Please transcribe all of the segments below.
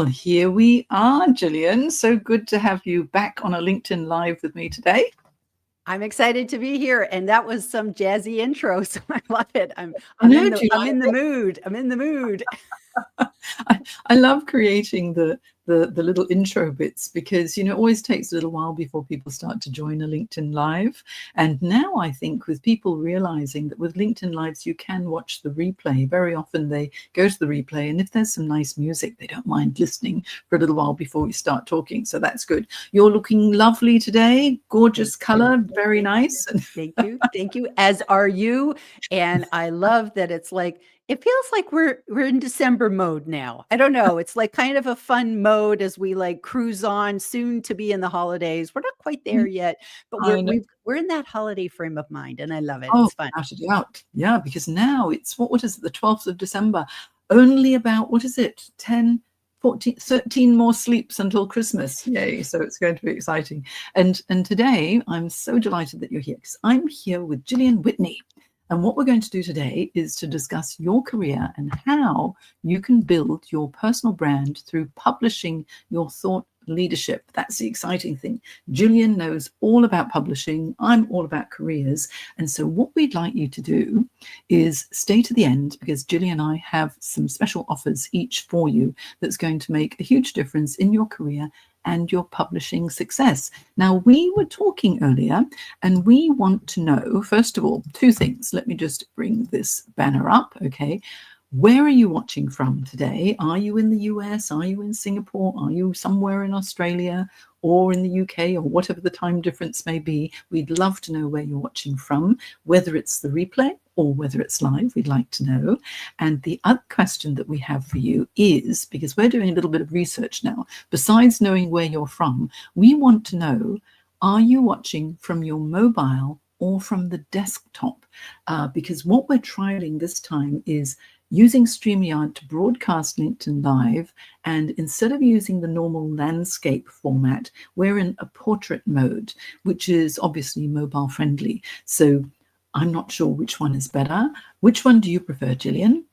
Well, here we are, Gillian. So good to have you back on a LinkedIn Live with me today. I'm excited to be here, and that was some jazzy intro, so I love it. I'm in the mood. I'm in the mood. I love creating the little intro bits because, you know, it always takes a little while before people start to join a LinkedIn Live. And now I think with people realizing that with LinkedIn Lives, you can watch the replay. Very often they go to the replay, and if there's some nice music, they don't mind listening for a little while before we start talking. So that's good. You're looking lovely today. Gorgeous color. Very nice. Thank you. Thank you. As are you. And I love that it's like, it feels like we're in December mode now. I don't know. It's like kind of a fun mode as we like cruise on, soon to be in the holidays. We're not quite there yet, but we're in that holiday frame of mind, and I love it. Oh, it's fun. Without a doubt. Yeah, because now it's what is it? The 12th of December. Only about, what is it? 10, 14, 13 more sleeps until Christmas. Yay. So it's going to be exciting. And today I'm so delighted that you're here because I'm here with Gillian Whitney. And what we're going to do today is to discuss your career and how you can build your personal brand through publishing your thought leadership. That's the exciting thing. Gillian knows all about publishing. I'm all about careers. And so what we'd like you to do is stay to the end, because Gillian and I have some special offers each for you that's going to make a huge difference in your career and your publishing success. Now, we were talking earlier, and we want to know, first of all, two things. Let me just bring this banner up, okay? Where are you watching from today? Are you in the US? Are you in Singapore? Are you somewhere in Australia or in the UK, or whatever the time difference may be? We'd love to know where you're watching from, whether it's the replay or whether it's live. We'd like to know. And the other question that we have for you is, because we're doing a little bit of research now, besides knowing where you're from, we want to know, are you watching from your mobile or from the desktop? Because what we're trialing this time is using StreamYard to broadcast LinkedIn Live, and instead of using the normal landscape format, we're in a portrait mode, which is obviously mobile friendly. So I'm not sure which one is better. Which one do you prefer, Gillian?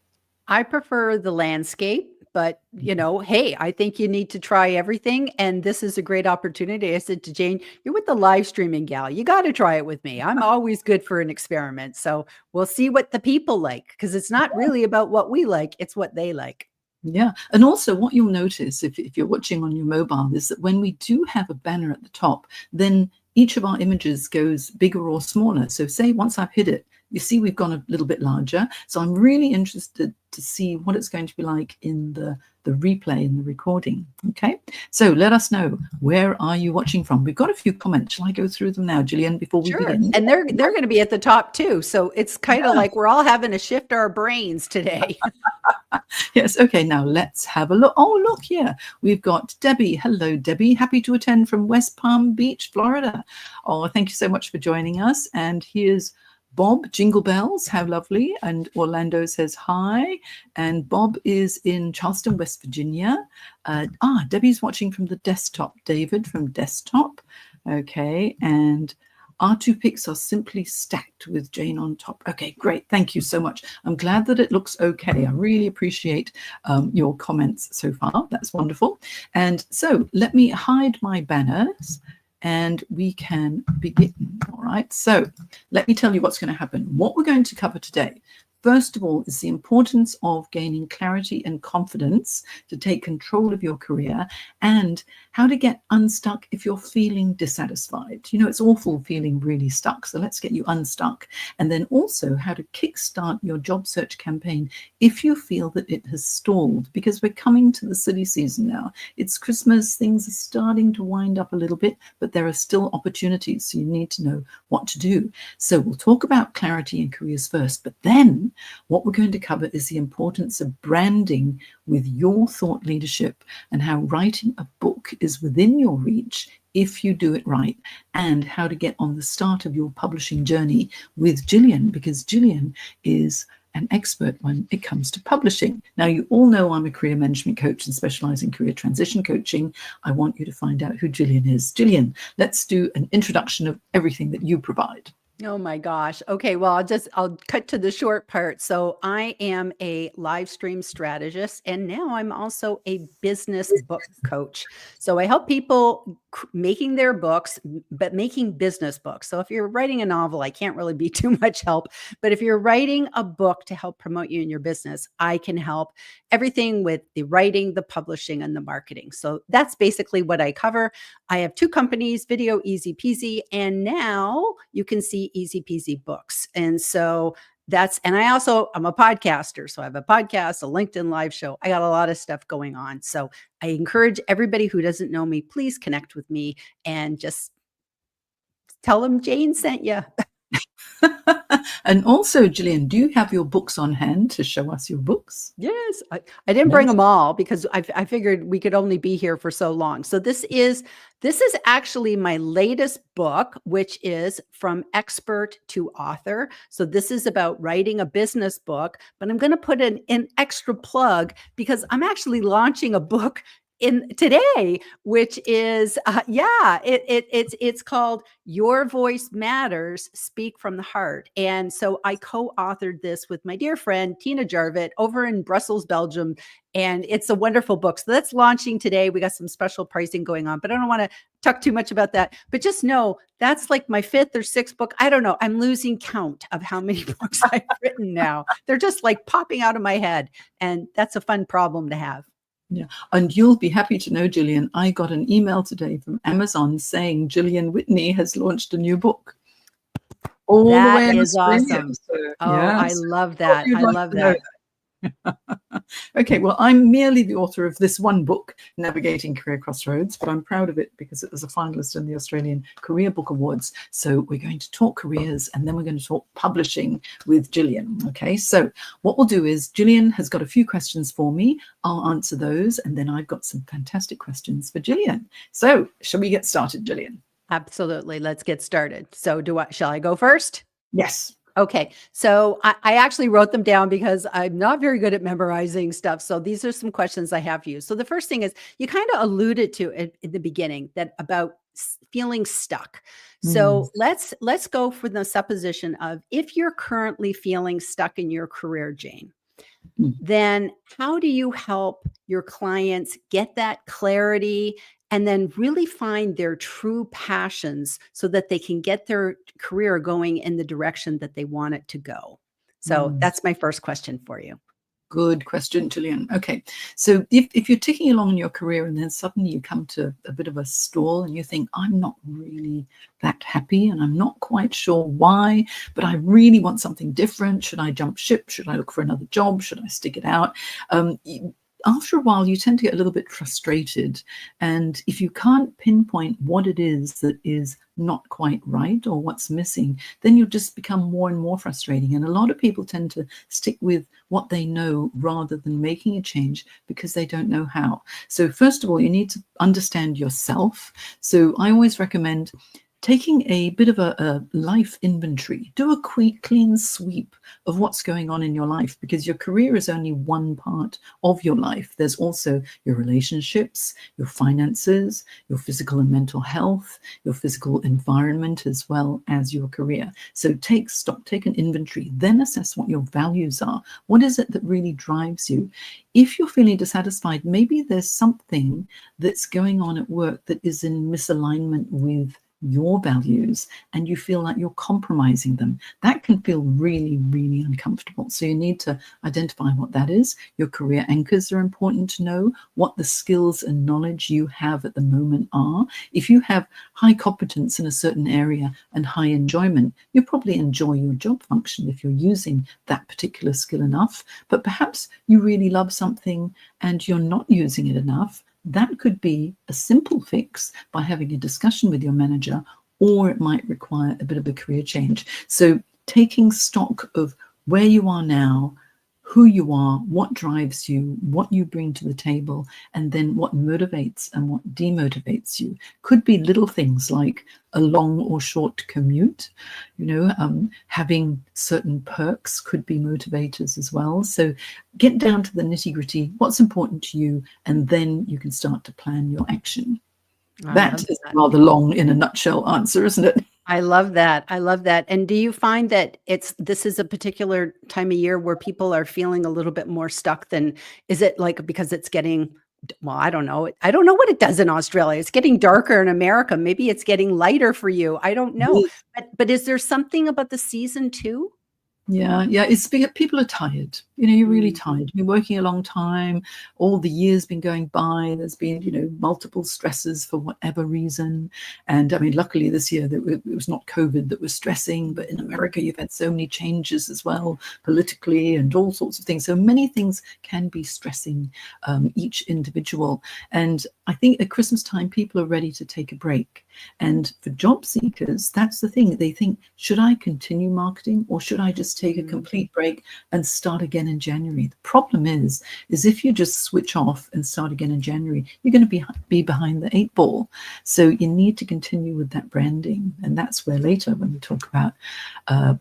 I prefer the landscape, but you know, hey, I think you need to try everything. And this is a great opportunity. I said to Jane, you're with the live streaming gal. You got to try it with me. I'm always good for an experiment. So we'll see what the people like, because it's not really about what we like. It's what they like. Yeah. And also what you'll notice if you're watching on your mobile is that when we do have a banner at the top, then each of our images goes bigger or smaller. So say once I've hit it, you see we've gone a little bit larger. So I'm really interested to see what it's going to be like in the replay and the recording. Okay, so let us know, where are you watching from? We've got a few comments. Shall I go through them now, Gillian, before we begin? And they're going to be at the top too. So it's kind of like we're all having to shift our brains today. Yes. Okay. Now let's have a look. Oh, look here. We've got Debbie. Hello, Debbie. Happy to attend from West Palm Beach, Florida. Oh, thank you so much for joining us. And here's Bob, Jingle Bells, how lovely. And Orlando says hi. And Bob is in Charleston, West Virginia. Debbie's watching from the desktop. David from desktop. Okay. And our two pics are simply stacked with Jane on top. Okay, great. Thank you so much. I'm glad that it looks okay. I really appreciate your comments so far. That's wonderful. And so let me hide my banners and we can begin. All right. So let me tell you what's going to happen. What we're going to cover today, first of all, is the importance of gaining clarity and confidence to take control of your career, and how to get unstuck if you're feeling dissatisfied. You know, it's awful feeling really stuck. So let's get you unstuck. And then also how to kickstart your job search campaign if you feel that it has stalled, because we're coming to the silly season now. It's Christmas. Things are starting to wind up a little bit, but there are still opportunities. So you need to know what to do. So we'll talk about clarity and careers first, but then what we're going to cover is the importance of branding with your thought leadership, and how writing a book is within your reach if you do it right, and how to get on the start of your publishing journey with Gillian, because Gillian is an expert when it comes to publishing. Now, you all know I'm a career management coach and specialize in career transition coaching. I want you to find out who Gillian is. Gillian, let's do an introduction of everything that you provide. Oh my gosh. Okay. Well, I'll cut to the short part. So I am a live stream strategist, and now I'm also a business book coach. So I help people making their books, but making business books. So if you're writing a novel, I can't really be too much help. But if you're writing a book to help promote you in your business, I can help everything with the writing, the publishing, and the marketing. So that's basically what I cover. I have 2 companies, Video Easy Peasy, and now you can see Easy Peasy Books. And so I'm a podcaster. So I have a podcast, a LinkedIn live show. I got a lot of stuff going on. So I encourage everybody who doesn't know me, please connect with me and just tell them Jane sent you. And also, Gillian, do you have your books on hand to show us your books? Yes, I didn't bring them all because I figured we could only be here for so long. So this is actually my latest book, which is From Expert to Author. So this is about writing a business book, but I'm going to put an extra plug because I'm actually launching a book in today, which is it's called Your Voice Matters, Speak from the Heart. And so I co-authored this with my dear friend Tina Jarvett over in Brussels, Belgium, and it's a wonderful book. So that's launching today. We got some special pricing going on, but I don't want to talk too much about that. But just know that's like my 5th or 6th book. I don't know. I'm losing count of how many books I've written now. They're just like popping out of my head, and that's a fun problem to have. Yeah, and you'll be happy to know, Gillian, I got an email today from Amazon saying Gillian Whitney has launched a new book. All the way in Australia. Awesome. So, I love that. I love that. Okay, well, I'm merely the author of this one book, Navigating Career Crossroads, but I'm proud of it because it was a finalist in the Australian Career Book Awards. So we're going to talk careers and then we're going to talk publishing with Gillian. Okay, so what we'll do is Gillian has got a few questions for me. I'll answer those, and then I've got some fantastic questions for Gillian. So shall we get started, Gillian? Absolutely. Let's get started. So shall I go first? Yes. Okay. So I actually wrote them down because I'm not very good at memorizing stuff. So these are some questions I have for you. So the first thing is, you kind of alluded to it in the beginning, that about feeling stuck. So let's go for the supposition of, if you're currently feeling stuck in your career, Jane, then how do you help your clients get that clarity and then really find their true passions so that they can get their career going in the direction that they want it to go? So that's my first question for you. Good question, Gillian. Okay, so if you're ticking along in your career and then suddenly you come to a bit of a stall and you think, I'm not really that happy and I'm not quite sure why, but I really want something different. Should I jump ship? Should I look for another job? Should I stick it out? After a while, you tend to get a little bit frustrated. And if you can't pinpoint what it is that is not quite right or what's missing, then you'll just become more and more frustrating. And a lot of people tend to stick with what they know rather than making a change because they don't know how. So first of all, you need to understand yourself. So I always recommend taking a bit of a life inventory. Do a quick, clean sweep of what's going on in your life, because your career is only one part of your life. There's also your relationships, your finances, your physical and mental health, your physical environment, as well as your career. So take stock, take an inventory, then assess what your values are. What is it that really drives you? If you're feeling dissatisfied, maybe there's something that's going on at work that is in misalignment with your values and you feel like you're compromising them. That can feel really, really uncomfortable. So you need to identify what that is. Your career anchors are important to know, what the skills and knowledge you have at the moment are. If you have high competence in a certain area and high enjoyment, you probably enjoy your job function if you're using that particular skill enough. But perhaps you really love something and you're not using it enough. That could be a simple fix by having a discussion with your manager, or it might require a bit of a career change. So taking stock of where you are now, who you are, what drives you, what you bring to the table, and then what motivates and what demotivates you. Could be little things like a long or short commute, having certain perks could be motivators as well. So get down to the nitty-gritty, what's important to you, and then you can start to plan your action. That is rather long in a nutshell answer, isn't it? I love that. I love that. And do you find that this is a particular time of year where people are feeling a little bit more stuck than, is it like because it's getting, well, I don't know. I don't know what it does in Australia. It's getting darker in America. Maybe it's getting lighter for you. I don't know. But is there something about the season too? Yeah, yeah. People are tired. You're really Mm, tired. You've been working a long time. All the years been going by. There's been, multiple stresses for whatever reason. And I mean, luckily this year it was not COVID that was stressing, but in America you've had so many changes as well, politically and all sorts of things. So many things can be stressing each individual. And I think at Christmas time people are ready to take a break. And for job seekers, that's the thing. They think, should I continue marketing or should I just take a complete break and start again in January? The problem is if you just switch off and start again in January, you're going to be behind the 8 ball. So you need to continue with that branding. And that's where later when we talk about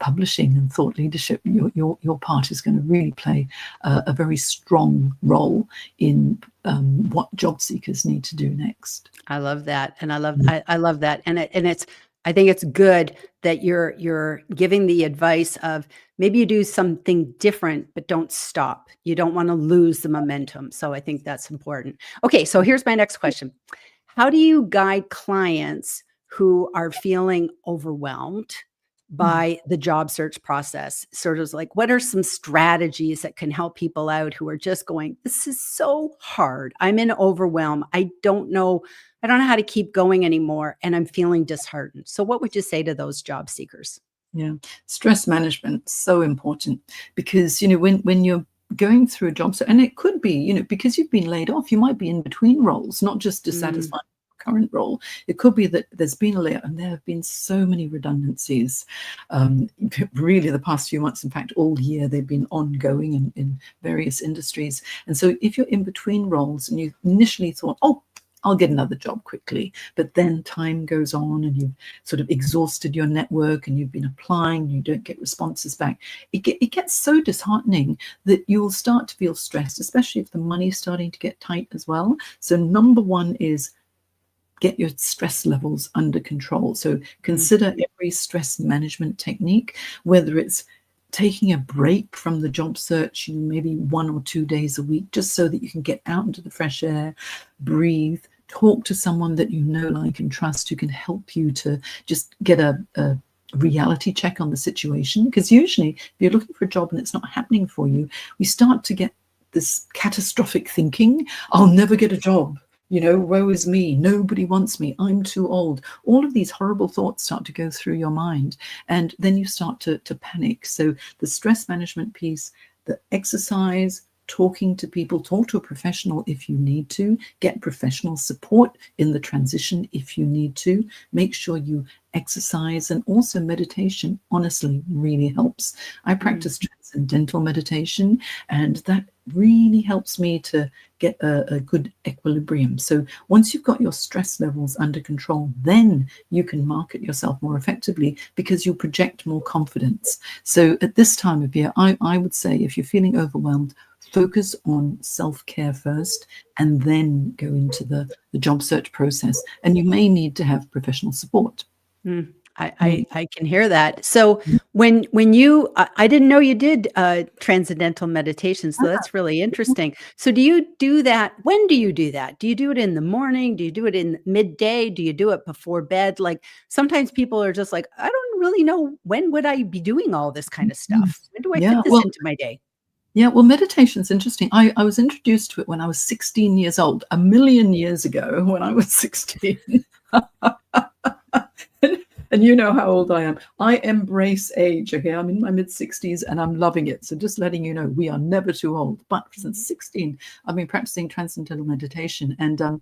publishing and thought leadership, your part is going to really play a very strong role in what job seekers need to do next. I love that. And I love that. And I think it's good that you're giving the advice of maybe you do something different, but don't stop. You don't want to lose the momentum. So I think that's important. Okay. So here's my next question. How do you guide clients who are feeling overwhelmed by the job search process? Sort of like, what are some strategies that can help people out who are just going, this is so hard. I'm in overwhelm. I don't know how to keep going anymore. And I'm feeling disheartened. So what would you say to those job seekers? Yeah. Stress management, so important, because, when you're going through a job, and it could be, because you've been laid off, you might be in between roles, not just dissatisfied with your current role. It could be that there's been a layoff and there have been so many redundancies. Really the past few months, in fact, all year, they've been ongoing in various industries. And so if you're in between roles and you initially thought, oh, I'll get another job quickly, but then time goes on and you've sort of exhausted your network and you've been applying and you don't get responses back. It gets so disheartening that you'll start to feel stressed, especially if the money's starting to get tight as well. So number one is get your stress levels under control. So consider every stress management technique, whether it's taking a break from the job search, maybe 1 or 2 days a week, just so that you can get out into the fresh air, breathe, talk to someone that you know, like, and trust, who can help you to just get a reality check on the situation. Because usually if you're looking for a job and it's not happening for you, we start to get this catastrophic thinking, I'll never get a job. Woe is me, nobody wants me, I'm too old. All of these horrible thoughts start to go through your mind, and then you start to panic. So the stress management piece, the exercise, talking to people, talk to a professional if you need to, get professional support in the transition if you need to, make sure you exercise, and also meditation honestly really helps. I practice transcendental meditation, and that really helps me to get a good equilibrium. So once you've got your stress levels under control, then you can market yourself more effectively because you project more confidence. So at this time of year, I would say if you're feeling overwhelmed, focus on self-care first and then go into the job search process. And you may need to have professional support. I can hear that. So when you, I didn't know you did transcendental meditation. So that's really interesting. So do you do that? When do you do that? Do you do it in the morning? Do you do it in midday? Do you do it before bed? Like sometimes people are just like, I don't really know, when would I be doing all this kind of stuff? When do I fit this into my day? Yeah, well, meditation's interesting. I was introduced to it when I was 16 years old, a million years ago when I was 16. And you know how old I am. I embrace age, okay? I'm in my mid-60s and I'm loving it. So just letting you know, we are never too old. But since 16, I've been practicing transcendental meditation. And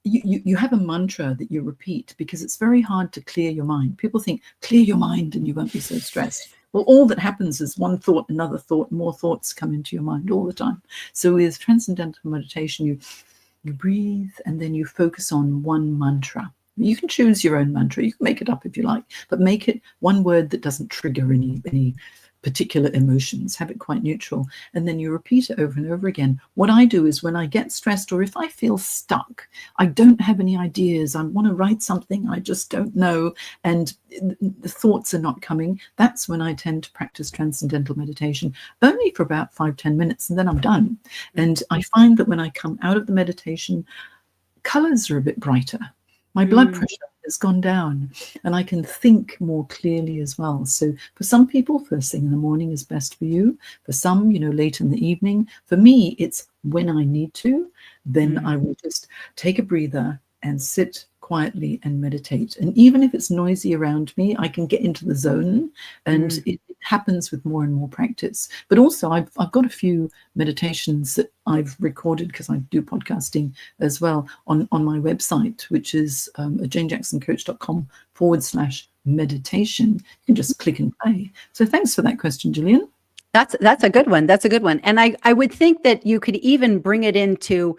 you have a mantra that you repeat because it's very hard to clear your mind. People think, clear your mind and you won't be so stressed. Well, all that happens is one thought, another thought, more thoughts come into your mind all the time. So with transcendental meditation, you breathe and then you focus on one mantra. You can choose your own mantra. You can make it up if you like, but make it one word that doesn't trigger any particular emotions, have it quite neutral, and then you repeat it over and over again. What I do is when I get stressed or if I feel stuck, I don't have any ideas, I want to write something, I just don't know, and the thoughts are not coming, that's when I tend to practice transcendental meditation, only for about 5-10 minutes, and then I'm done. And I find that when I come out of the meditation, colors are a bit brighter. My blood pressure has gone down and I can think more clearly as well. So for some people, first thing in the morning is best for you. For some, late in the evening. For me, it's when I need to, then I will just take a breather and sit quietly and meditate. And even if it's noisy around me, I can get into the zone, and it happens with more and more practice. But also I've got a few meditations that I've recorded, because I do podcasting as well, on my website, which is janejacksoncoach.com/meditation. You can just click and play. So thanks for that question, Gillian. That's a good one. That's a good one. And I would think that you could even bring it into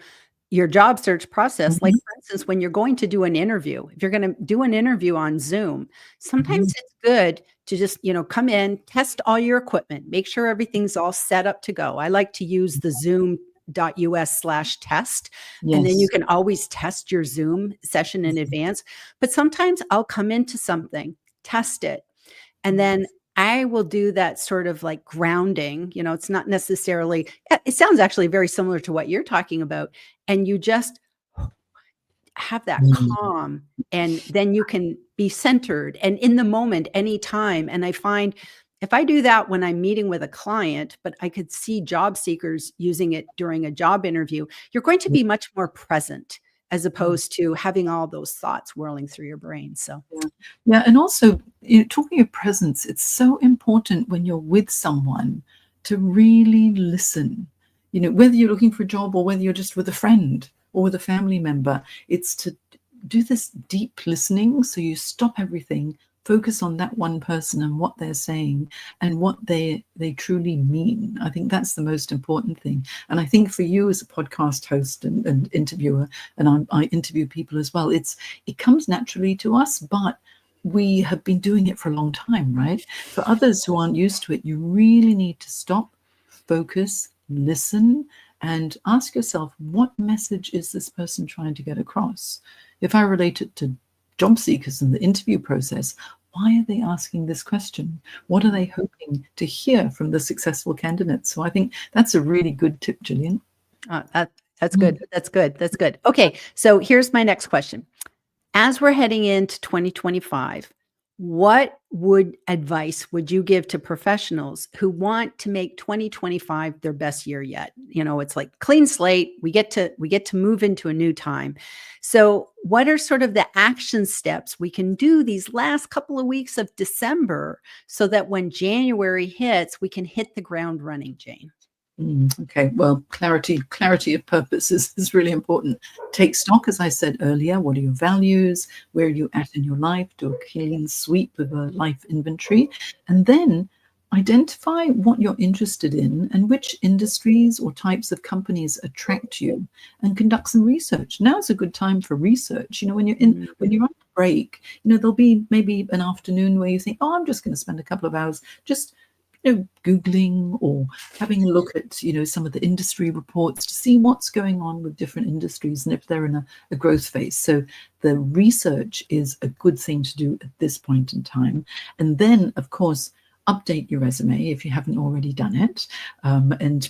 your job search process. Like, for instance, when you're going to do an interview, if you're going to do an interview on Zoom, sometimes it's good to just, come in, test all your equipment, make sure everything's all set up to go. I like to use the zoom.us/test. Yes. And then you can always test your Zoom session in advance. But sometimes I'll come into something, test it, and then I will do that sort of like grounding. It's not necessarily, it sounds actually very similar to what you're talking about. And you just have that calm, and then you can be centered and in the moment anytime. And I find if I do that when I'm meeting with a client, but I could see job seekers using it during a job interview, you're going to be much more present, as opposed to having all those thoughts whirling through your brain. So, yeah. And also, talking of presence, it's so important when you're with someone to really listen. Whether you're looking for a job or whether you're just with a friend or with a family member, it's to do this deep listening. So you stop everything, focus on that one person and what they're saying and what they truly mean. I think that's the most important thing. And I think for you as a podcast host and interviewer, and I interview people as well, it comes naturally to us, but we have been doing it for a long time, right? For others who aren't used to it, you really need to stop, focus, listen, and ask yourself, what message is this person trying to get across? If I relate it to job seekers in the interview process, why are they asking this question? What are they hoping to hear from the successful candidates? So I think that's a really good tip, Gillian. That's good. That's good. That's good. Okay. So here's my next question. As we're heading into 2025, what advice would you give to professionals who want to make 2025 their best year yet? It's like clean slate. We get to move into a new time. So what are sort of the action steps we can do these last couple of weeks of December so that when January hits, we can hit the ground running, Jane? Okay, well, clarity of purpose is really important. Take stock, as I said earlier. What are your values? Where are you at in your life? Do a clean sweep of a life inventory, and then identify what you're interested in and which industries or types of companies attract you, and conduct some research. Now's a good time for research. When you're on break, there'll be maybe an afternoon where you think, oh, I'm just going to spend a couple of hours just Googling or having a look at, some of the industry reports to see what's going on with different industries and if they're in a growth phase. So the research is a good thing to do at this point in time. And then, of course, update your resume if you haven't already done it. And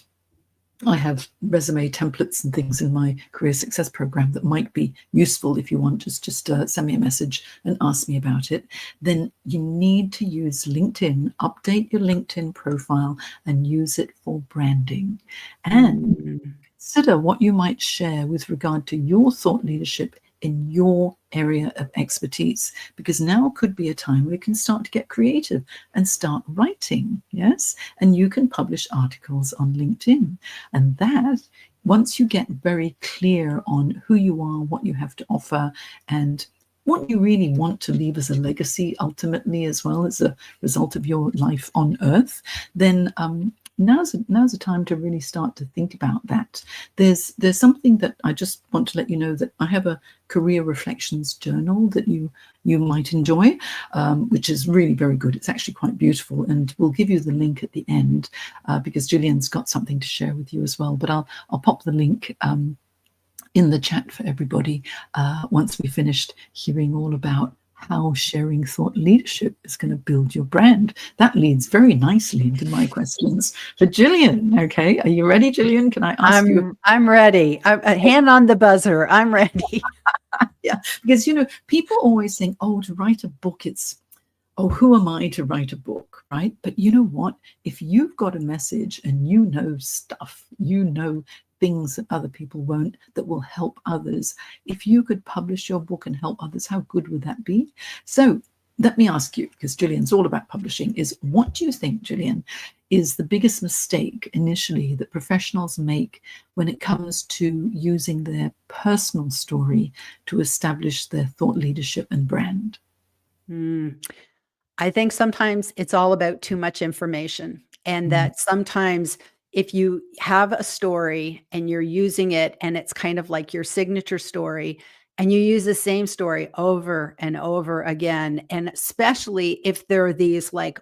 I have resume templates and things in my career success program that might be useful if you want. Just send me a message and ask me about it. Then you need to use LinkedIn, update your LinkedIn profile and use it for branding. And consider what you might share with regard to your thought leadership in your area of expertise, because now could be a time where you can start to get creative and start writing. Yes, and you can publish articles on LinkedIn. And that, once you get very clear on who you are, what you have to offer, and what you really want to leave as a legacy ultimately as well as a result of your life on earth, then now's a time to really start to think about that. There's something that I just want to let you know, that I have a career reflections journal that you might enjoy, which is really very good. It's actually quite beautiful, and we'll give you the link at the end because Gillian's got something to share with you as well. But I'll pop the link in the chat for everybody once we've finished hearing all about how sharing thought leadership is going to build your brand. That leads very nicely into my questions for Gillian. Okay, are you ready, Gillian? Can I ask you? I'm ready. Hand on the buzzer. I'm ready. Yeah, because people always think, oh, to write a book, it's, oh, who am I to write a book, right? But you know what? If you've got a message and stuff, things that other people won't, that will help others. If you could publish your book and help others, how good would that be? So let me ask you, because Gillian's all about publishing, is what do you think, Gillian, is the biggest mistake initially that professionals make when it comes to using their personal story to establish their thought leadership and brand? I think sometimes it's all about too much information, and that sometimes if you have a story and you're using it and it's kind of like your signature story, and you use the same story over and over again, and especially if there are these like,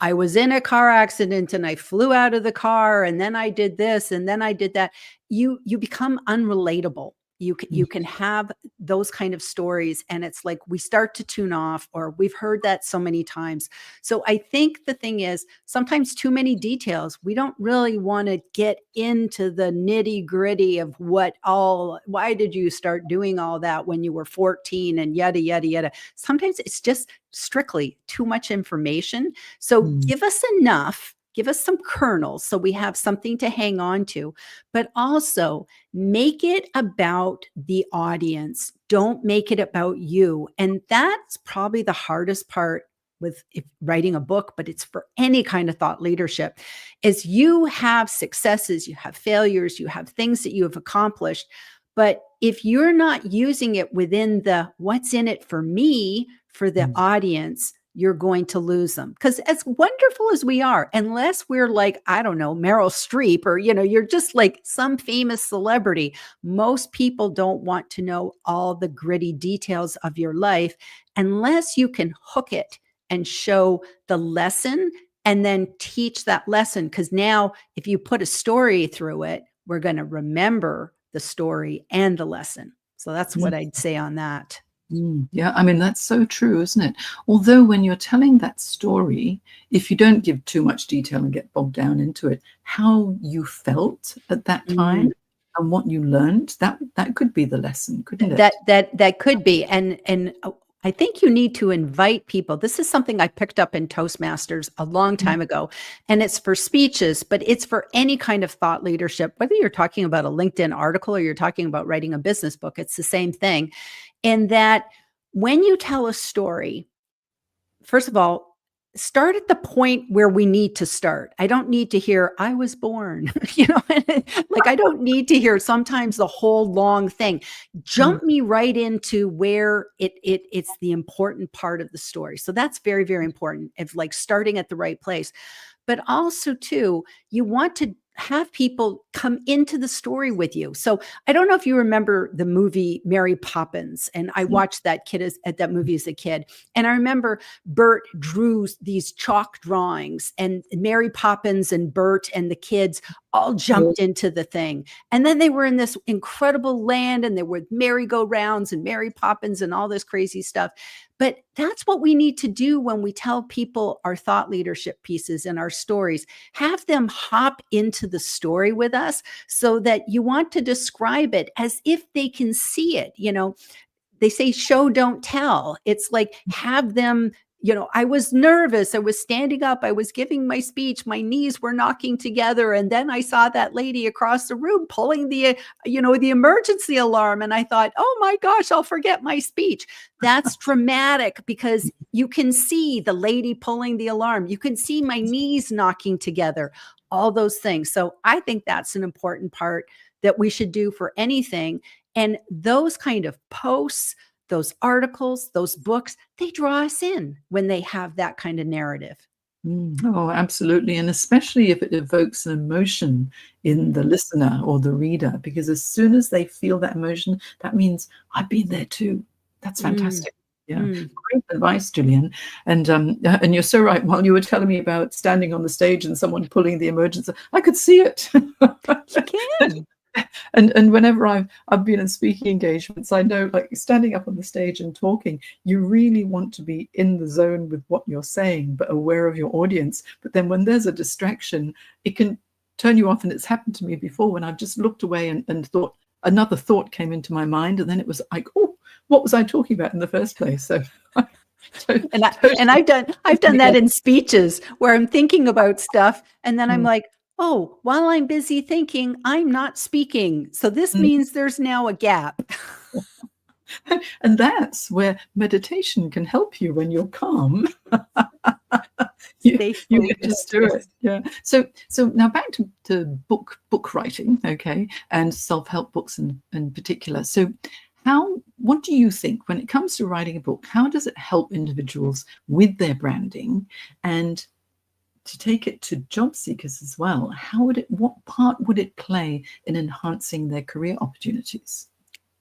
I was in a car accident and I flew out of the car and then I did this and then I did that, you become unrelatable. You can have those kind of stories and it's like we start to tune off, or we've heard that so many times. So I think the thing is sometimes too many details. We don't really want to get into the nitty gritty of why did you start doing all that when you were 14 and yada, yada, yada. Sometimes it's just strictly too much information. So give us enough. Give us some kernels so we have something to hang on to, but also make it about the audience. Don't make it about you. And that's probably the hardest part with writing a book, but it's for any kind of thought leadership, is you have successes, you have failures, you have things that you have accomplished. But if you're not using it within the what's in it for me, for the audience, you're going to lose them. Because as wonderful as we are, unless we're like, I don't know, Meryl Streep, or, you're just like some famous celebrity, most people don't want to know all the gritty details of your life unless you can hook it and show the lesson and then teach that lesson. Because now if you put a story through it, we're going to remember the story and the lesson. So that's what I'd say on that. Yeah, I mean, that's so true, isn't it? Although when you're telling that story, if you don't give too much detail and get bogged down into it, how you felt at that time and what you learned, that could be the lesson, couldn't it? That could be. And I think you need to invite people. This is something I picked up in Toastmasters a long time ago, and it's for speeches, but it's for any kind of thought leadership, whether you're talking about a LinkedIn article or you're talking about writing a business book, it's the same thing. And that when you tell a story, first of all, start at the point where we need to start. I don't need to hear, I was born, like I don't need to hear sometimes the whole long thing. Jump me right into where it's the important part of the story. So that's very, very important, of like starting at the right place. But also too, you want to have people come into the story with you. So I don't know if you remember the movie Mary Poppins, and I watched that movie as a kid. And I remember Bert drew these chalk drawings, and Mary Poppins and Bert and the kids all jumped into the thing. And then they were in this incredible land, and there were merry-go-rounds and Mary Poppins and all this crazy stuff. But that's what we need to do when we tell people our thought leadership pieces and our stories. Have them hop into the story with us, so that you want to describe it as if they can see it. They say show, don't tell. It's like, have them, I was nervous. I was standing up. I was giving my speech. My knees were knocking together. And then I saw that lady across the room pulling the emergency alarm. And I thought, oh my gosh, I'll forget my speech. That's dramatic, because you can see the lady pulling the alarm. You can see my knees knocking together, all those things. So I think that's an important part that we should do for anything. And those kind of posts, those articles, those books, they draw us in when they have that kind of narrative. Oh, absolutely. And especially if it evokes an emotion in the listener or the reader, because as soon as they feel that emotion, that means I've been there too. That's Mm, fantastic. Yeah. mm. Great advice, Gillian. And you're so right. While you were telling me about standing on the stage and someone pulling the emergency, I could see it. You can. And whenever I've been in speaking engagements, I know, like, standing up on the stage and talking, you really want to be in the zone with what you're saying, but aware of your audience. But then when there's a distraction, it can turn you off. And it's happened to me before when I've just looked away and thought another thought came into my mind, and then it was like, oh, what was I talking about in the first place? So And totally, I've done totally that get in speeches where I'm thinking about stuff and then I'm it. like, "Oh, while I'm busy thinking, I'm not speaking. So this Mm. means there's now a gap." And that's where meditation can help you when you're calm. you, Stay you can just focused. do it. Yeah. So now back to book writing, okay, and self-help books in particular. So what do you think when it comes to writing a book? How does it help individuals with their branding? And to take it to job seekers as well, what part would it play in enhancing their career opportunities?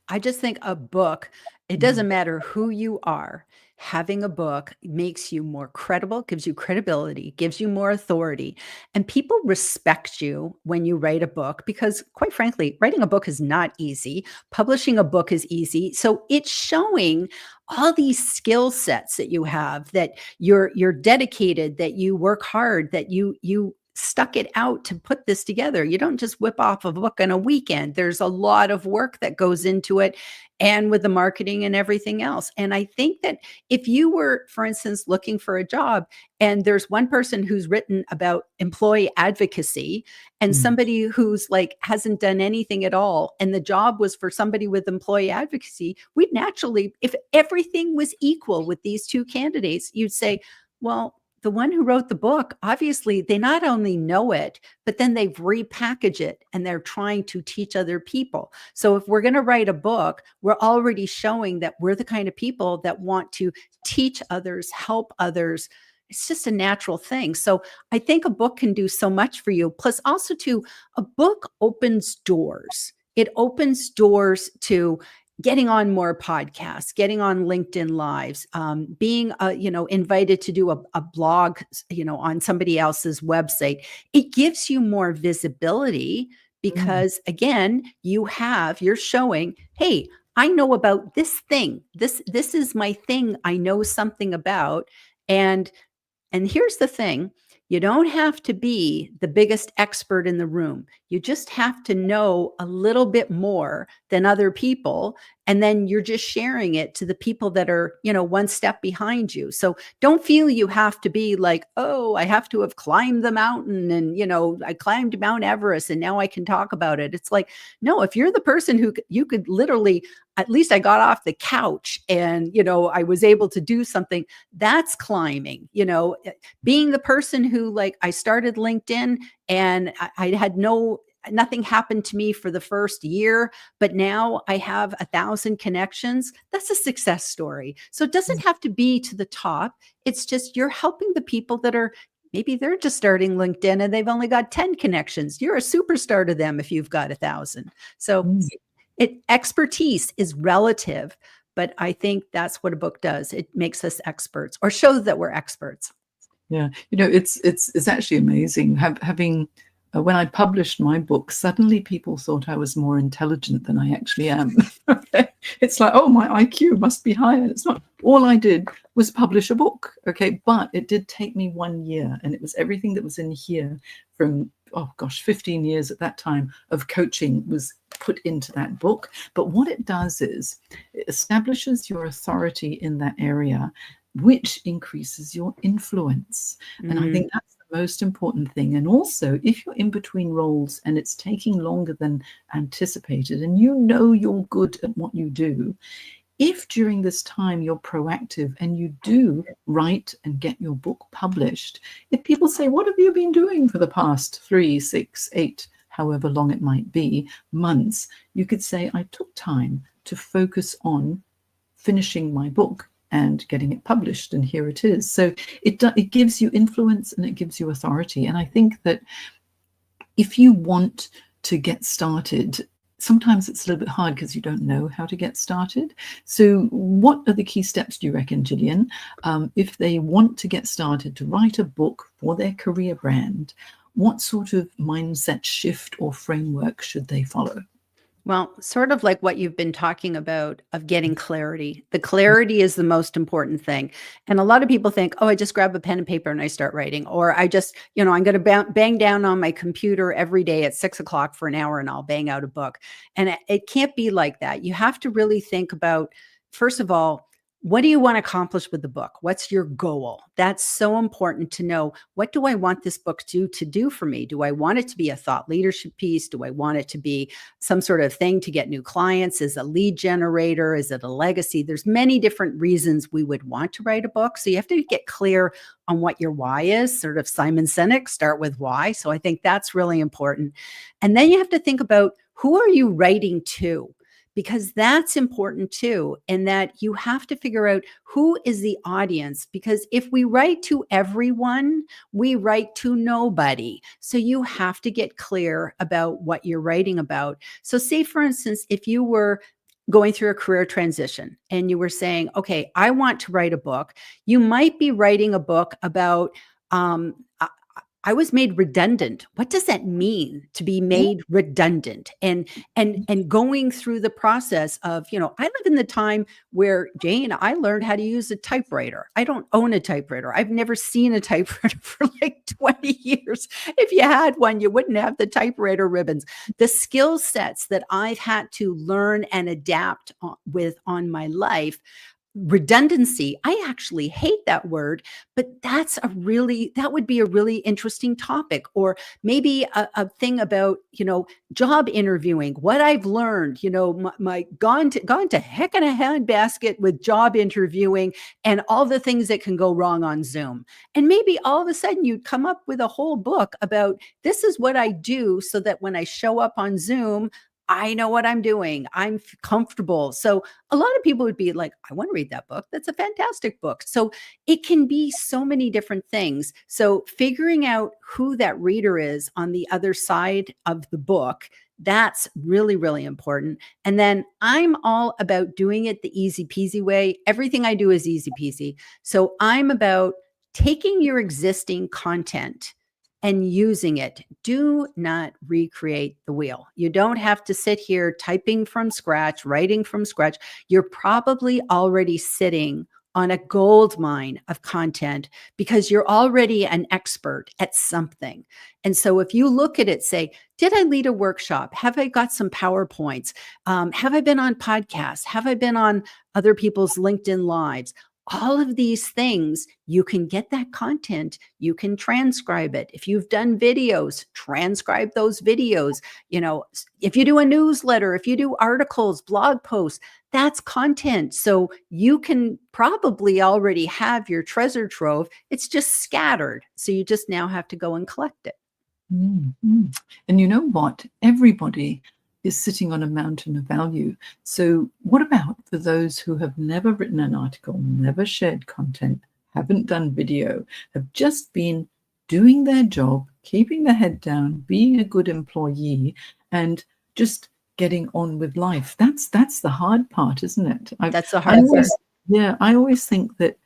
I just think a book, it Mm, doesn't matter who you are, having a book makes you more credible, gives you credibility, gives you more authority. And people respect you when you write a book because, quite frankly, writing a book is not easy. Publishing a book is easy. So it's showing all these skill sets that you have, that you're dedicated, that you work hard, that you stuck it out to put this together. You don't just whip off a book in a weekend. There's a lot of work that goes into it, and with the marketing and everything else. And I think that if you were, for instance, looking for a job and there's one person who's written about employee advocacy and mm, somebody who's like hasn't done anything at all, and the job was for somebody with employee advocacy, we'd naturally, if everything was equal with these two candidates, you'd say, well, the one who wrote the book, obviously, they not only know it, but then they've repackaged it and they're trying to teach other people. So if we're going to write a book, we're already showing that we're the kind of people that want to teach others, help others. It's just a natural thing. So I think a book can do so much for you. Plus, also, too, a book opens doors. It opens doors to getting on more podcasts, getting on LinkedIn Lives, being, invited to do a blog, on somebody else's website. It gives you more visibility mm, because, again, you're showing, hey, I know about this thing. This is my thing. I know something about, and here's the thing, you don't have to be the biggest expert in the room. You just have to know a little bit more than other people. And then you're just sharing it to the people that are, one step behind you. So don't feel you have to be like, oh, I have to have climbed the mountain and, I climbed Mount Everest and now I can talk about it. It's like, no, if you're the person who you could literally, at least I got off the couch and, I was able to do something, that's climbing, being the person who, like, I started LinkedIn and I had nothing happened to me for the first year, but now I have 1,000 connections. That's a success story. So it doesn't have to be to the top. It's just you're helping the people that are, maybe they're just starting LinkedIn and they've only got 10 connections. You're a superstar to them if you've got 1,000. So mm. expertise is relative, but I think that's what a book does. It makes us experts or shows that we're experts. Yeah, it's actually amazing having when I published my book. Suddenly, people thought I was more intelligent than I actually am. Okay, it's like, oh, my IQ must be higher. It's not. All I did was publish a book. Okay, but it did take me 1 year, and it was everything that was in here from, oh gosh, 15 years at that time of coaching was put into that book. But what it does is it establishes your authority in that area, which increases your influence. And I Mm. think that's the most important thing. And also, if you're in between roles and it's taking longer than anticipated, and you're good at what you do, if during this time you're proactive and you do write and get your book published, if people say, what have you been doing for the past 3, 6, 8, however long it might be, months, you could say, I took time to focus on finishing my book and getting it published, and here it is. So it gives you influence and it gives you authority. And I think that if you want to get started, sometimes it's a little bit hard because you don't know how to get started. So what are the key steps, do you reckon, Gillian, if they want to get started to write a book for their career brand? What sort of mindset shift or framework should they follow? Well, sort of like what you've been talking about of getting clarity. The clarity is the most important thing. And a lot of people think, oh, I just grab a pen and paper and I start writing, or I just, I'm going to bang down on my computer every day at 6 o'clock for an hour and I'll bang out a book. And it can't be like that. You have to really think about, first of all, what do you want to accomplish with the book? What's your goal? That's so important to know. What do I want this book to do for me? Do I want it to be a thought leadership piece? Do I want it to be some sort of thing to get new clients? Is a lead generator? Is it a legacy? There's many different reasons we would want to write a book. So you have to get clear on what your why is, sort of Simon Sinek, start with why. So I think that's really important. And then you have to think about, who are you writing to? Because that's important too, in that you have to figure out who is the audience. Because if we write to everyone, we write to nobody. So you have to get clear about what you're writing about. So say, for instance, if you were going through a career transition and you were saying, okay, I want to write a book, you might be writing a book about, I was made redundant. What does that mean, to be made redundant? And going through the process of, I live in the time where, Jane, I learned how to use a typewriter. I don't own a typewriter. I've never seen a typewriter for like 20 years. If you had one, you wouldn't have the typewriter ribbons. The skill sets that I've had to learn and adapt on my life. Redundancy, I actually hate that word, but that would be a really interesting topic. Or maybe a thing about, job interviewing, what I've learned, my gone to heck in a handbasket with job interviewing and all the things that can go wrong on Zoom. And maybe all of a sudden you'd come up with a whole book about, this is what I do so that when I show up on Zoom, I know what I'm doing. I'm comfortable. So a lot of people would be like, I want to read that book. That's a fantastic book. So it can be so many different things. So figuring out who that reader is on the other side of the book, that's really, really important. And then I'm all about doing it the easy peasy way. Everything I do is easy peasy. So I'm about taking your existing content and using it. Do not recreate the wheel. You don't have to sit here typing from scratch, writing from scratch. You're probably already sitting on a gold mine of content because you're already an expert at something. And so if you look at it, say, did I lead a workshop? Have I got some PowerPoints? Have I been on podcasts? Have I been on other people's LinkedIn lives? All of these things, you can get that content, you can transcribe it. If you've done videos, transcribe those videos. If you do a newsletter, if you do articles, blog posts, that's content. So you can probably already have your treasure trove. It's just scattered. So you just now have to go and collect it. Mm-hmm. And you know what? Everybody is sitting on a mountain of value. So what about for those who have never written an article, never shared content, haven't done video, have just been doing their job, keeping their head down, being a good employee, and just getting on with life? That's the hard part, isn't it? That's the hard part. Yeah, I always think that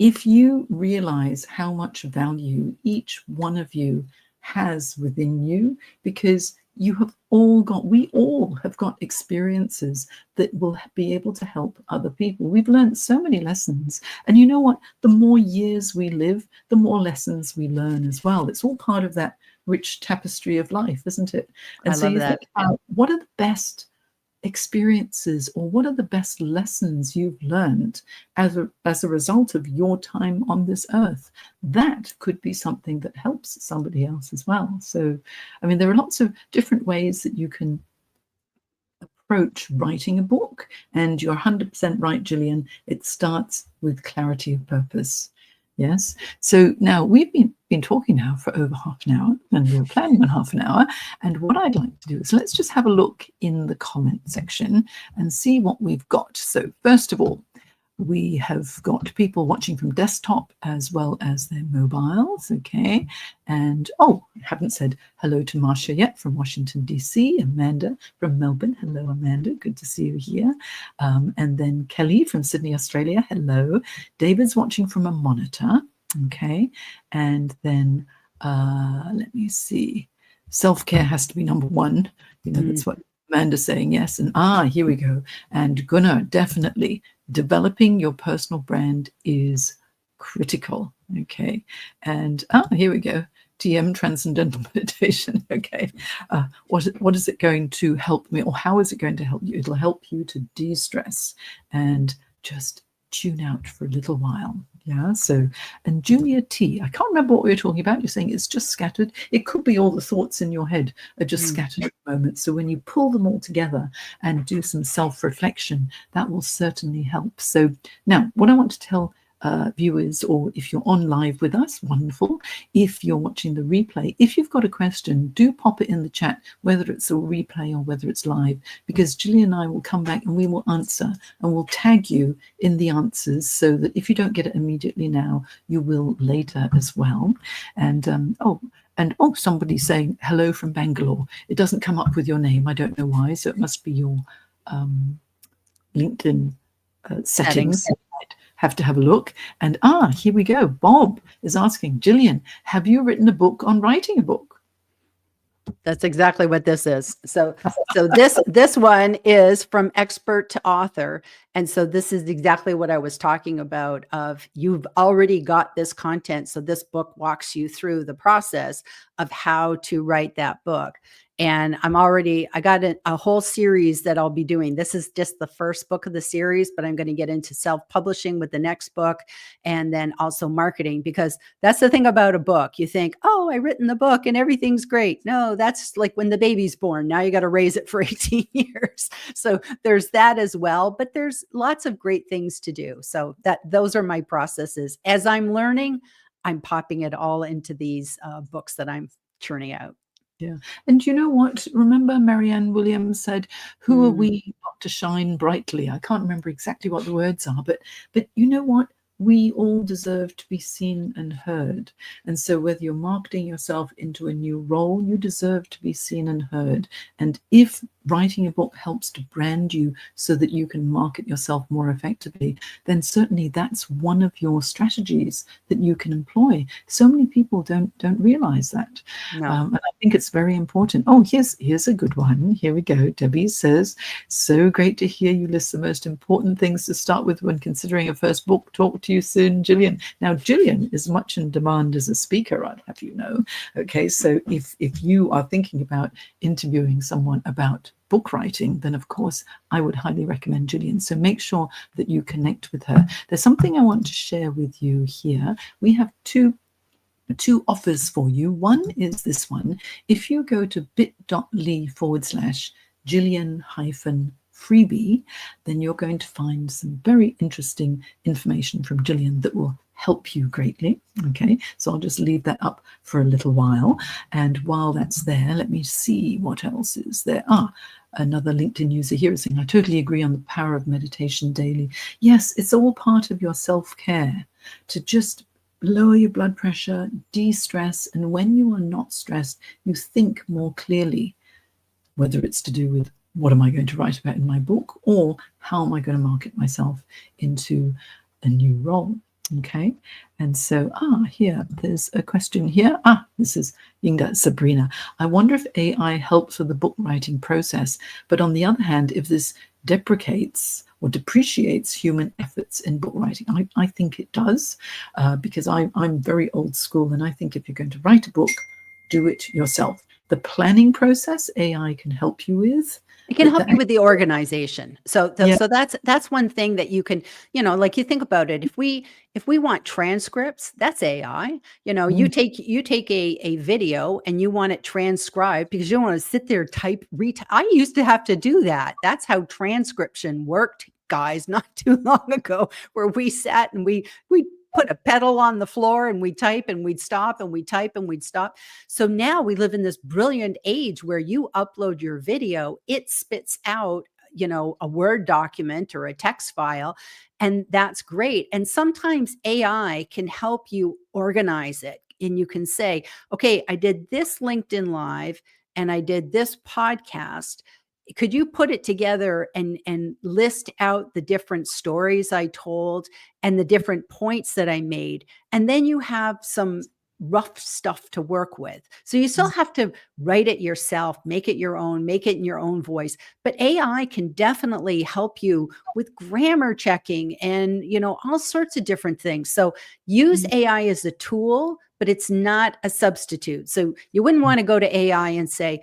if you realize how much value each one of you has within you, because we all have got experiences that will be able to help other people. We've learned so many lessons. And you know what? The more years we live, the more lessons we learn as well. It's all part of that rich tapestry of life, isn't it? And I so love you that. think about, what are the best experiences, or what are the best lessons you've learned as a result of your time on this earth? That could be something that helps somebody else as well. So, I mean, there are lots of different ways that you can approach writing a book. And you're 100% right, Gillian. It starts with clarity of purpose. Yes. So now we've been talking now for over half an hour, and we're planning on half an hour. And what I'd like to do is, let's just have a look in the comment section and see what we've got. So first of all, we have got people watching from desktop as well as their mobiles. Okay. And I haven't said hello to Marcia yet from Washington, D.C. Amanda from Melbourne. Hello, Amanda. Good to see you here. And then Kelly from Sydney, Australia. Hello. David's watching from a monitor. Okay. And then let me see. Self-care has to be number one. That's what Amanda's saying, yes. And here we go. And Gunnar, definitely developing your personal brand is critical. Okay. And here we go. TM, transcendental meditation. Okay. What is it going to help me, or how is it going to help you? It'll help you to de-stress and just tune out for a little while. Yeah. So, and Julia T, I can't remember what we were talking about. You're saying it's just scattered. It could be all the thoughts in your head are just scattered at the moment. So when you pull them all together and do some self-reflection, that will certainly help. So now what I want to tell viewers, or if you're on live with us, wonderful. If you're watching the replay, if you've got a question, do pop it in the chat, whether it's a replay or whether it's live, because Gillian and I will come back and we will answer, and we'll tag you in the answers so that if you don't get it immediately now, you will later as well. And somebody's saying hello from Bangalore. It doesn't come up with your name. I don't know why. So it must be your LinkedIn settings. Have to have a look. And here we go. Bob is asking, Gillian, have you written a book on writing a book? That's exactly what this is. So this one is from expert to author. And so this is exactly what I was talking about, of you've already got this content. So this book walks you through the process of how to write that book. And I got a whole series that I'll be doing. This is just the first book of the series, but I'm going to get into self-publishing with the next book, and then also marketing, because that's the thing about a book. You think, oh, I've written the book and everything's great. No, that's like when the baby's born. Now you got to raise it for 18 years. So there's that as well, but there's lots of great things to do. So those are my processes. As I'm learning, I'm popping it all into these books that I'm churning out. Yeah. And you know what? Remember Marianne Williams said, who are we not to shine brightly? I can't remember exactly what the words are, but you know what? We all deserve to be seen and heard. And so whether you're marketing yourself into a new role, you deserve to be seen and heard. And if writing a book helps to brand you so that you can market yourself more effectively, then certainly that's one of your strategies that you can employ. So many people don't realize that. No. And I think it's very important. Oh, here's a good one. Here we go. Debbie says, so great to hear you list the most important things to start with when considering a first book. Talk to you soon, Gillian. Now, Gillian is much in demand as a speaker, I'd have you know. Okay, so if you are thinking about interviewing someone about book writing, then of course I would highly recommend Gillian. So make sure that you connect with her. There's something I want to share with you here. We have two offers for you. One is this one. If you go to bit.ly/Gillian-freebie, then you're going to find some very interesting information from Gillian that will help you greatly. Okay, so I'll just leave that up for a little while. And while that's there, let me see what else is there. Another LinkedIn user here is saying, I totally agree on the power of meditation daily. Yes, it's all part of your self-care to just lower your blood pressure, de-stress, and when you are not stressed, you think more clearly, whether it's to do with what am I going to write about in my book, or how am I going to market myself into a new role. Okay, and so here there's a question here. This is Yinga Sabrina. I wonder if AI helps with the book writing process, but on the other hand, if this deprecates or depreciates human efforts in book writing. I think it does, because I'm very old school, and I think if you're going to write a book, do it yourself. The planning process AI can help you with. It can help you with the organization. So that's one thing that you can, like you think about it. If we want transcripts, that's AI. You take a video and you want it transcribed because you don't want to sit there I used to have to do that. That's how transcription worked, guys, not too long ago, where we sat and we put a pedal on the floor and we'd type and we'd stop and we'd type and we'd stop. So now we live in this brilliant age where you upload your video, it spits out a Word document or a text file. And that's great. And sometimes AI can help you organize it. And you can say, okay, I did this LinkedIn Live and I did this podcast. Could you put it together and list out the different stories I told and the different points that I made? And then you have some rough stuff to work with. So you still have to write it yourself, make it your own, make it in your own voice. But AI can definitely help you with grammar checking and, all sorts of different things. So use AI as a tool, but it's not a substitute. So you wouldn't want to go to AI and say,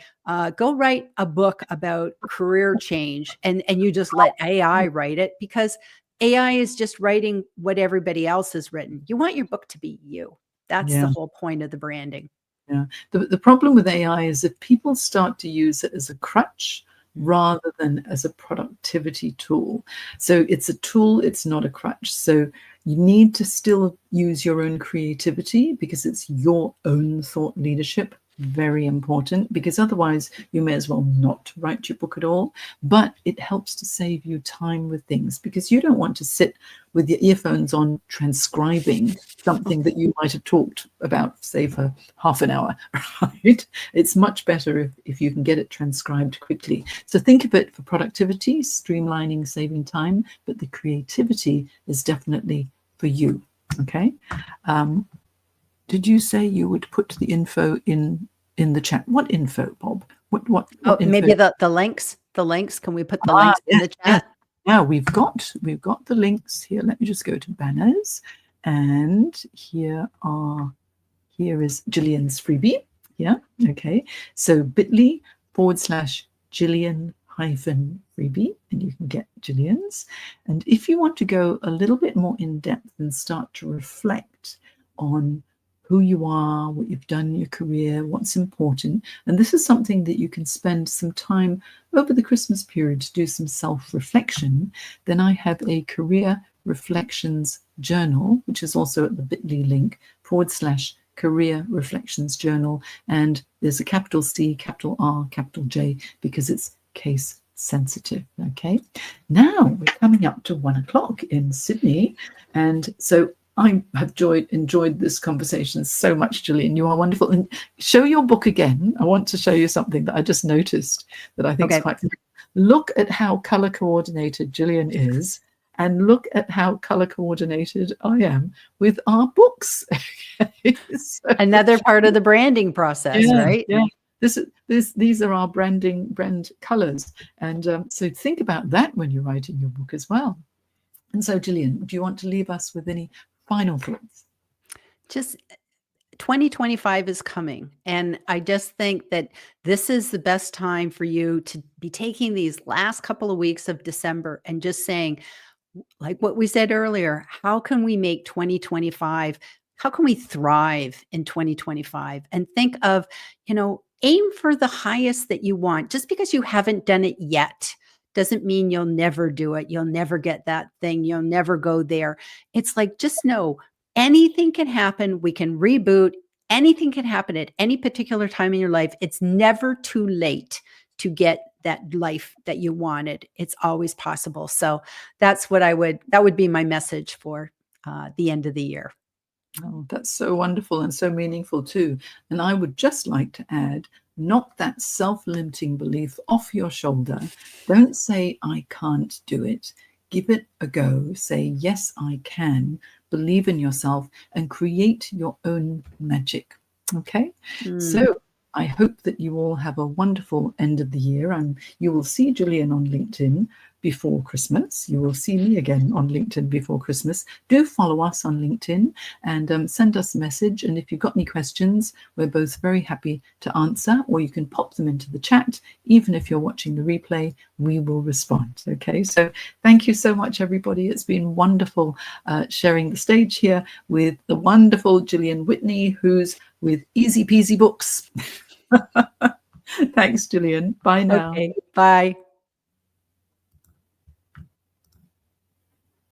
go write a book about career change, and you just let AI write it, because AI is just writing what everybody else has written. You want your book to be you. That's the whole point of the branding. Yeah. The problem with AI is if people start to use it as a crutch rather than as a productivity tool. So it's a tool, it's not a crutch. So you need to still use your own creativity, because it's your own thought leadership. Very important, because otherwise you may as well not write your book at all. But it helps to save you time with things, because you don't want to sit with your earphones on transcribing something that you might have talked about, say, for half an hour, right? It's much better if you can get it transcribed quickly. So think of it for productivity, streamlining, saving time, but the creativity is definitely for you, okay? Did you say you would put the info in the chat? What info, Bob? What info? Maybe the links. The links. Can we put the links in the chat? Yeah, we've got the links here. Let me just go to banners, and here is Gillian's freebie. Yeah, okay. So bit.ly/Gillian-freebie, and you can get Gillian's. And if you want to go a little bit more in depth and start to reflect on who you are, what you've done in your career, what's important. And this is something that you can spend some time over the Christmas period to do some self-reflection. Then I have a career reflections journal, which is also at the bit.ly link /career reflections journal. And there's a capital C, capital R, capital J, because it's case sensitive. Okay. Now we're coming up to 1 o'clock in Sydney. And so I have enjoyed this conversation so much, Gillian. You are wonderful. And show your book again. I want to show you something that I just noticed that I think is quite funny. Look at how color coordinated Gillian is, and look at how color coordinated I am with our books. So, another part of the branding process, right? Yeah. These are our brand colors. And so think about that when you're writing your book as well. And so, Gillian, do you want to leave us with any final thoughts? Just 2025 is coming. And I just think that this is the best time for you to be taking these last couple of weeks of December and just saying, like what we said earlier, how can we make 2025, how can we thrive in 2025? And think of, aim for the highest that you want. Just because you haven't done it yet doesn't mean you'll never do it. You'll never get that thing. You'll never go there. It's like, just know anything can happen. We can reboot. Anything can happen at any particular time in your life. It's never too late to get that life that you wanted. It's always possible. So that's what that would be my message for the end of the year. Oh, that's so wonderful and so meaningful too. And I would just like to add, knock that self-limiting belief off your shoulder. Don't say, I can't do it. Give it a go. Say, yes, I can. Believe in yourself and create your own magic. Okay? So I hope that you all have a wonderful end of the year. And you will see Gillian on LinkedIn before Christmas. You will see me again on LinkedIn before Christmas. Do follow us on LinkedIn and send us a message. And if you've got any questions, we're both very happy to answer, or you can pop them into the chat. Even if you're watching the replay, we will respond. Okay, so thank you so much, everybody. It's been wonderful sharing the stage here with the wonderful Gillian Whitney, who's with Easy Peasy Books. Thanks, Gillian. Bye now. Okay, bye.